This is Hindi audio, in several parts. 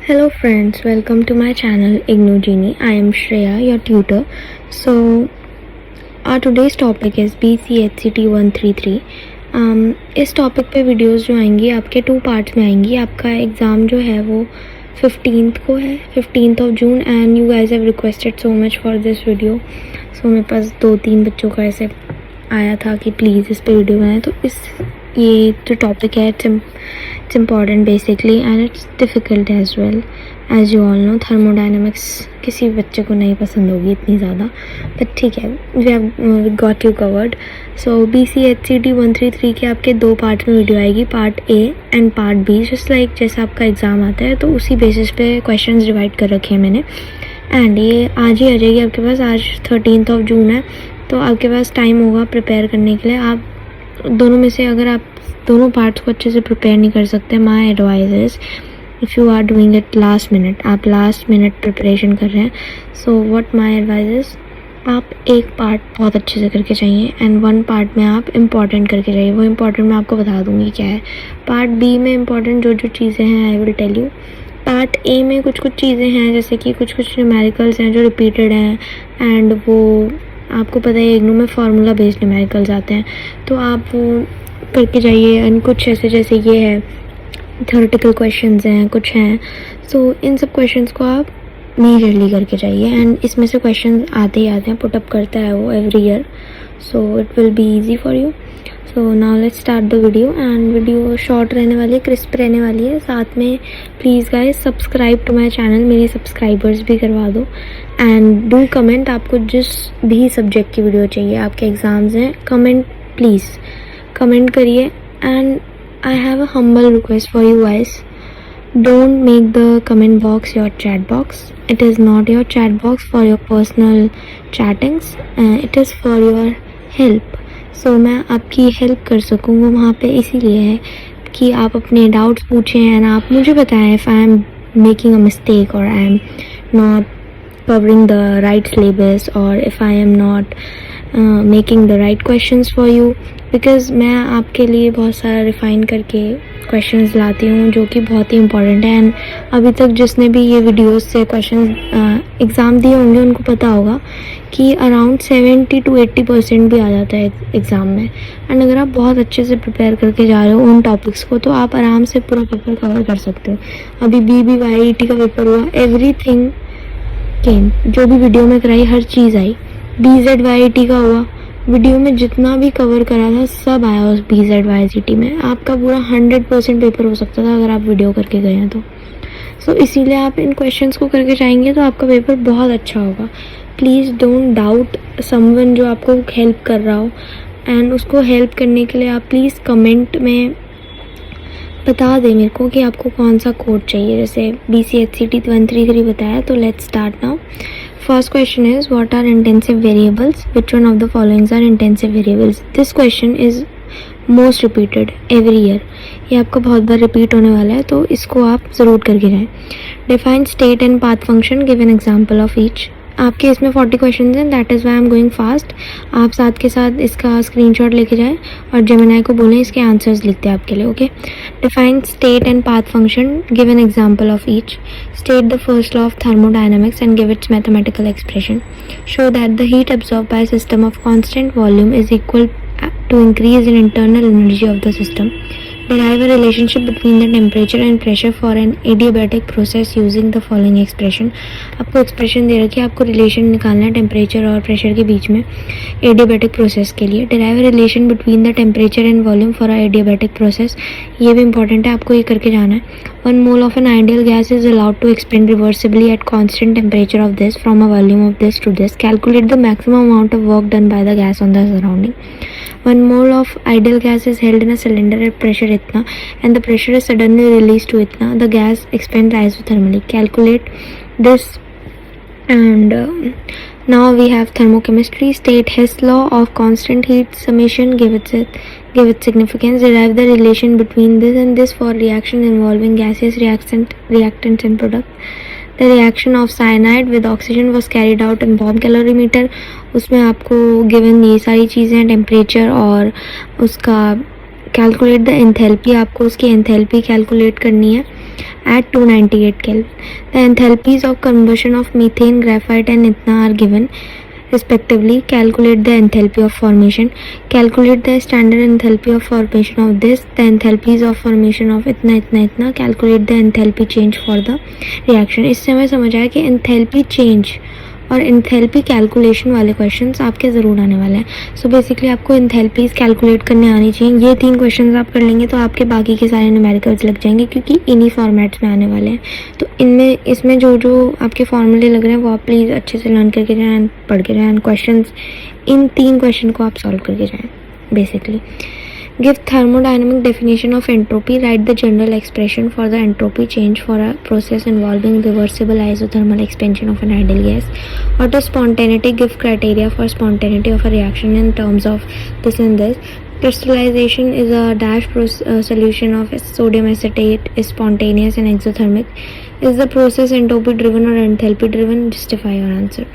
Hello friends, welcome to my channel Igno Genie. I am Shreya, your tutor. So our today's topic is BCHCT 133. इस टॉपिक पे वीडियोस जो आएंगी आपके 2 पार्ट्स में आएंगी. आपका एग्ज़ाम जो है वो 15th को है, 15th of June, and you guys have requested so much for this video. So मेरे पास 2-3 बच्चों का ऐसे आया था कि प्लीज़ इस पे वीडियो बनाए. तो ये जो टॉपिक है it's important basically and it's difficult as well. As you all know, thermodynamics किसी बच्चे को नहीं पसंद होगी इतनी ज़्यादा, बट ठीक है, we got you covered. So BCHCT 133 के आपके 2 पार्ट में वीडियो आएगी, part A and part B. Just like जैसा आपका एग्ज़ाम आता है तो उसी बेसिस पे क्वेश्चंस डिवाइड कर रखे हैं मैंने. एंड ये आज ही आ जाएगी आपके पास. आज 13th ऑफ जून है, तो आपके पास टाइम होगा प्रिपेयर करने के लिए. आप दोनों में से अगर आप दोनों पार्ट्स को अच्छे से प्रिपेयर नहीं कर सकते, my advice is if you are doing it last minute, आप लास्ट मिनट प्रिपरेशन कर रहे हैं, so what my advice is आप एक पार्ट बहुत अच्छे से करके चाहिए एंड 1 पार्ट में आप इम्पॉर्टेंट करके चाहिए. वो इम्पॉर्टेंट मैं आपको बता दूँगी क्या है. पार्ट बी में इम्पॉर्टेंट जो चीज़ें हैं I will tell you. Part A में कुछ चीज़ें हैं, जैसे कि कुछ न्यूमेरिकल्स हैं जो रिपीटेड हैं, एंड वो आपको पता है इग्नू में फार्मूला बेस्ड न्यूमेरिकल्स आते हैं, तो आप वो करके जाइए. एंड कुछ ऐसे जैसे ये है थ्योरेटिकल क्वेश्चंस हैं, कुछ हैं, सो इन सब क्वेश्चंस को आप मेजरली करके जाइए. एंड इसमें से क्वेश्चंस आते ही आते हैं, पुटअप करता है वो every year, so it will be easy for you. So now let's start the video. And video short रहने वाली है, क्रिस्प रहने वाली है. साथ में please guys subscribe to my channel, मेरे सब्सक्राइबर्स भी करवा दो. एंड डू कमेंट, आपको जिस भी सब्जेक्ट की वीडियो चाहिए, आपके एग्ज़ाम्स हैं, कमेंट प्लीज़ कमेंट करिए. And I have a humble request for you guys, don't make the comment box your chat box. It is not your chat box for your personal chattings, it is for your help. So मैं आपकी हेल्प कर सकूँ वो वहाँ पे इसीलिए है कि आप अपने डाउट्स पूछें एंड आप मुझे बताएं if I am making a mistake or I am not covering the right syllabus or if I am not making the right questions for you, because मैं आपके लिए बहुत सारा रिफ़ाइन करके क्वेश्चंस लाती हूँ जो कि बहुत ही इंपॉर्टेंट है. एंड अभी तक जिसने भी ये वीडियोस से क्वेश्चन एग्ज़ाम दिए होंगे उनको पता होगा कि अराउंड 70 to 80% भी आ जाता है एग्ज़ाम में. एंड अगर आप बहुत अच्छे से प्रिपेयर करके जा रहे हो उन टॉपिक्स को, तो आप आराम से पूरा पेपर कवर कर सकते हो. अभी BBYET का पेपर हुआ, एवरीथिंग केम, जो भी वीडियो में कराई हर चीज़ आई. BZYET का हुआ, वीडियो में जितना भी कवर करा था सब आया उस BZYET में. आपका पूरा 100% पेपर हो सकता था अगर आप वीडियो करके गए हैं तो. सो इसीलिए आप इन क्वेश्चंस को करके जाएंगे तो आपका पेपर बहुत अच्छा होगा. प्लीज़ डोंट डाउट समवन जो आपको हेल्प कर रहा हो, एंड उसको हेल्प करने के लिए आप प्लीज़ कमेंट में बता दें मेरे को कि आपको कौन सा कोड चाहिए. जैसे BCHCT 133 बताया, तो let's start now. First question is, what are intensive variables? Which one of the following are intensive variables? This question is most repeated every year. ये आपका बहुत बार रिपीट होने वाला है, तो इसको आप ज़रूर करके जाएं. Define state and path function. Give an example of each. आपके इसमें 40 क्वेश्चन हैं, that is why I am going fast. आप साथ के साथ इसका स्क्रीनशॉट लेके जाएं और जेमिनी को बोलें इसके आंसर्स लिखते हैं आपके लिए. Okay. Define state and path function. Give an example of each. State the first law of thermodynamics and give its mathematical expression. Show that the heat absorb by system of constant volume is equal to increase in internal energy of the system. Derive a relationship between the temperature and pressure for an adiabatic process using the following expression. आपको एक्सप्रेशन दे रखी है, आपको रिलेशन निकालना है टेम्परेचर और प्रेशर के बीच में एडियाबैटिक प्रोसेस के लिए. Derive a relation between the temperature and volume for an adiabatic process. ये भी इंपॉर्टेंट है, आपको ये करके जाना है. 1 mole of an ideal gas is allowed to expand reversibly at constant temperature of this from a volume of this to this. Calculate the maximum amount of work done by the gas on the surrounding. 1 mole of ideal gas is held in a cylinder at pressure itna and the pressure is suddenly released to itna. The gas expands isothermally. Calculate this. And now we have thermochemistry. State Hess law of constant heat summation. Give it significance. Derive the relation between this and this for reaction involving gaseous reactants and product. The reaction of cyanide with oxygen was carried out in bomb calorimeter. उसमें आपको गिवन ये सारी चीज़ें, टेम्परेचर और उसका कैलकुलेट द एंथैल्पी, आपको उसकी एंथैल्पी कैलकुलेट करनी है. at 298 Kelvin. The enthalpies of combustion of methane, graphite and ethna are given respectively. Calculate the enthalpy of formation. Calculate the standard enthalpy of formation of this. The enthalpies of formation of ethna. Calculate the enthalpy change for the reaction. इससे हमें समझ आया कि enthalpy change और एंथैल्पी कैलकुलेशन वाले क्वेश्चंस आपके ज़रूर आने वाले हैं. सो बेसिकली आपको एंथैल्पीज कैलकुलेट करने आनी चाहिए. ये 3 क्वेश्चंस आप कर लेंगे तो आपके बाकी के सारे न्यूमेरिकल्स लग जाएंगे, क्योंकि इन्हीं फॉर्मेट्स में आने वाले हैं. तो इसमें जो आपके फॉर्मूले लग रहे हैं वो आप प्लीज़ अच्छे से लर्न करके जाएँ, पढ़ के जाएँ. क्वेश्चंस इन 3 क्वेश्चन को आप सॉल्व करके जाएँ. Basically give thermodynamic definition of entropy. Write the general expression for the entropy change for a process involving reversible isothermal expansion of an ideal gas. What is spontaneity? Give criteria for spontaneity of a reaction in terms of this and this. Crystallization is a dash solution of sodium acetate is spontaneous and exothermic. Is the process entropy driven or enthalpy driven? Justify your answer.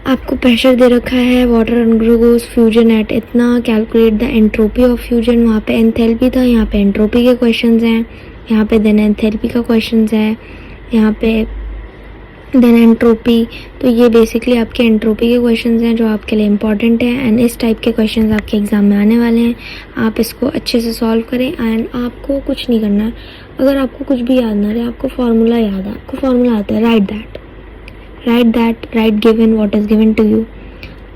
आपको प्रेशर दे रखा है, वाटर अंडरगोज फ्यूजन एट इतना. Calculate the entropy of fusion. वहाँ पे एंथैल्पी था, यहाँ पे एंट्रोपी के क्वेश्चंस हैं. यहाँ पे देन एंथैल्पी का क्वेश्चंस है, यहाँ पे देन एंट्रोपी. तो ये बेसिकली आपके एंट्रोपी के क्वेश्चंस हैं जो आपके लिए इंपॉर्टेंट है. एंड इस टाइप के क्वेश्चंस आपके एग्जाम में आने वाले हैं. आप इसको अच्छे से सॉल्व करें. एंड आपको कुछ नहीं करना है. अगर आपको कुछ भी याद ना रहे, आपको फार्मूला याद है, आपको फार्मूला आता है, right given what is given to you.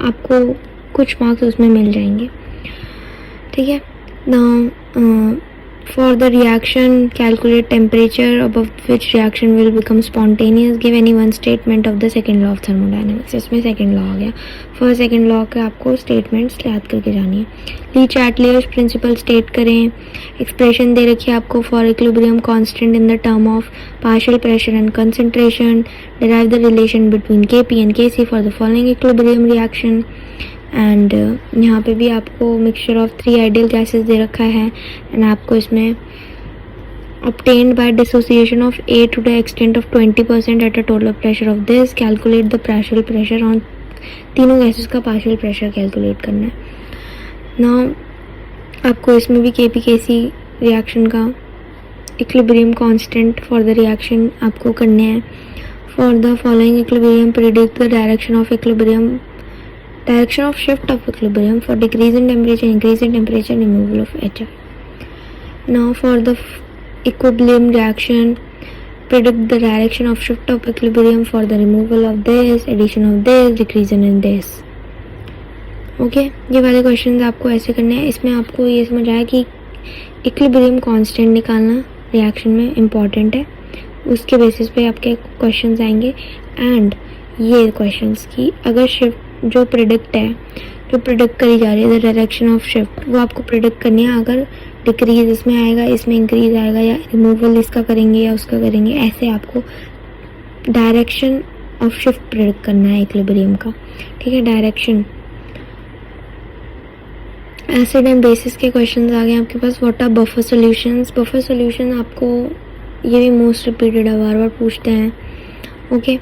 आपको कुछ मार्क्स उसमें मिल जाएंगे. ठीक है. Now for the reaction calculate temperature above which reaction will become spontaneous. Give any one statement of the second law of thermodynamics. इसमें सेकेंड लॉ आ गया. फर्स्ट सेकेंड लॉ के आपको स्टेटमेंट्स याद करके जानी है. ली चैटलियर्स प्रिंसिपल स्टेट करें. एक्सप्रेशन दे रखी है आपको for equilibrium constant in the term of partial pressure and concentration. Derive the relation between Kp and Kc for the following equilibrium reaction. And यहाँ पे भी आपको मिक्सचर ऑफ 3 आइडियल गैसेस दे रखा है. एंड आपको इसमें obtained by dissociation of A to the extent of 20% at a total pressure of this. Calculate the partial pressure on तीनों गैसेस का पार्शियल प्रेशर कैलकुलेट करना है. नाउ आपको इसमें भी Kp-Kc रिएक्शन का equilibrium constant for the reaction आपको करने हैं. For the following equilibrium predict the direction of shift of equilibrium for decrease in temperature, increase in temperature, removal of HF. Now for the equilibrium reaction, predict the direction of shift of equilibrium for the removal of this, addition of this, decrease in this. Okay, ये वाले क्वेश्चंस आपको ऐसे करने हैं. इसमें आपको ये समझ आया कि इक्विलिब्रियम कांस्टेंट निकालना रिएक्शन में इम्पॉर्टेंट है. उसके बेसिस पे आपके क्वेश्चंस आएंगे. एंड ये क्वेश्चंस की अगर शिफ्ट जो प्रिडिक्ट करी जा रही है द डायरेक्शन ऑफ शिफ्ट, वो आपको प्रिडिक्ट करनी है. अगर डिक्रीज इसमें आएगा, इसमें इंक्रीज आएगा, या रिमूवल इसका करेंगे या उसका करेंगे, ऐसे आपको डायरेक्शन ऑफ शिफ्ट प्रिडिक्ट करना है इक्विलिब्रियम का. ठीक है. डायरेक्शन एसिड एंड बेसिस के क्वेश्चंस आ गए आपके पास. What are buffer solutions. Buffer solution आपको ये भी मोस्ट रिपीटेड है, बार बार पूछते हैं. ओके.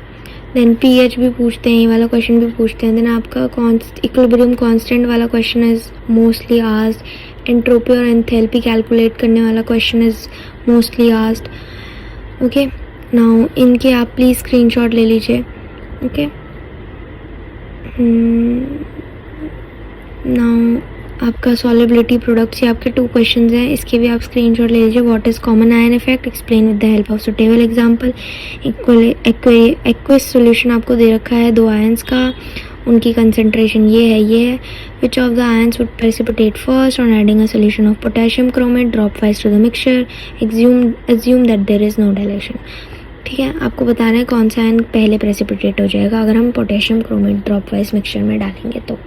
देन पीएच भी पूछते हैं, ये वाला क्वेश्चन भी पूछते हैं. देन आपका इक्विलिब्रियम कांस्टेंट वाला question is mostly asked. Entropy और एंथैल्पी कैलकुलेट करने वाला question is mostly asked. Okay. Now इनके आप प्लीज़ स्क्रीनशॉट ले लीजिए. ओके. नाउ आपका सॉल्युबिलिटी प्रोडक्ट्स, ये आपके 2 क्वेश्चंस हैं, इसके भी आप स्क्रीनशॉट ले लीजिए. What is common ion effect, explain with the help of suitable example. Aqueous solution आपको दे रखा है 2 आयंस का, उनकी कंसंट्रेशन ये है. Which of the ions would precipitate first on adding a solution of potassium chromate, drop wise to the mixture, assume that there is no dilation. ठीक है. आपको बता रहे हैं कौन सा आयन पहले प्रेसिपिटेट हो जाएगा अगर हम potassium chromate drop wise mixture में डालेंगे तो.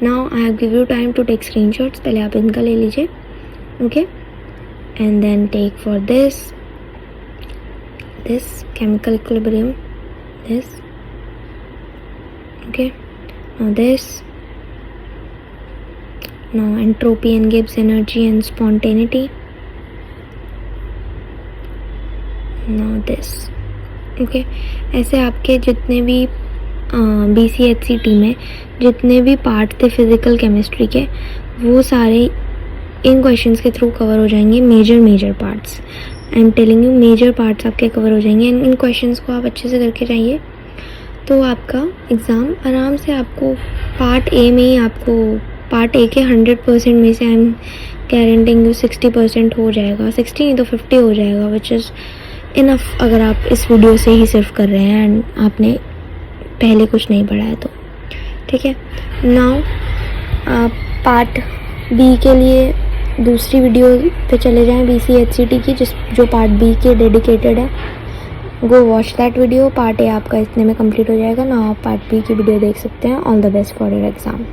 Now I have give you time to take screenshots. पहले आप इनका ले लीजिए. Okay. And then take for this chemical equilibrium, this. Okay. Now this. Now entropy and Gibbs energy and spontaneity. Now this. Okay. ऐसे आपके जितने भी BCHCT में जितने भी पार्ट थे फिज़िकल केमिस्ट्री के, वो सारे इन क्वेश्चंस के थ्रू कवर हो जाएंगे. Major parts I am telling you major parts आपके कवर हो जाएंगे। इन क्वेश्चंस को आप अच्छे से करके जाइए तो आपका एग्ज़ाम आराम से, आपको पार्ट ए में ही आपको पार्ट ए के 100% में से आई एम गारंटिंग यू 60% हो जाएगा, 60 नहीं तो 50 हो जाएगा, विच इज़ इनफ अगर आप इस वीडियो से ही सिर्फ कर रहे हैं एंड आपने पहले कुछ नहीं पढ़ा है तो। ठीक है, नाउ पार्ट बी के लिए दूसरी वीडियो पे चले जाएं BCHCT की, जो पार्ट बी के डेडिकेटेड है। Go watch that video. Part A आपका इतने में कंप्लीट हो जाएगा ना, आप पार्ट बी की वीडियो देख सकते हैं। All the best for your exam.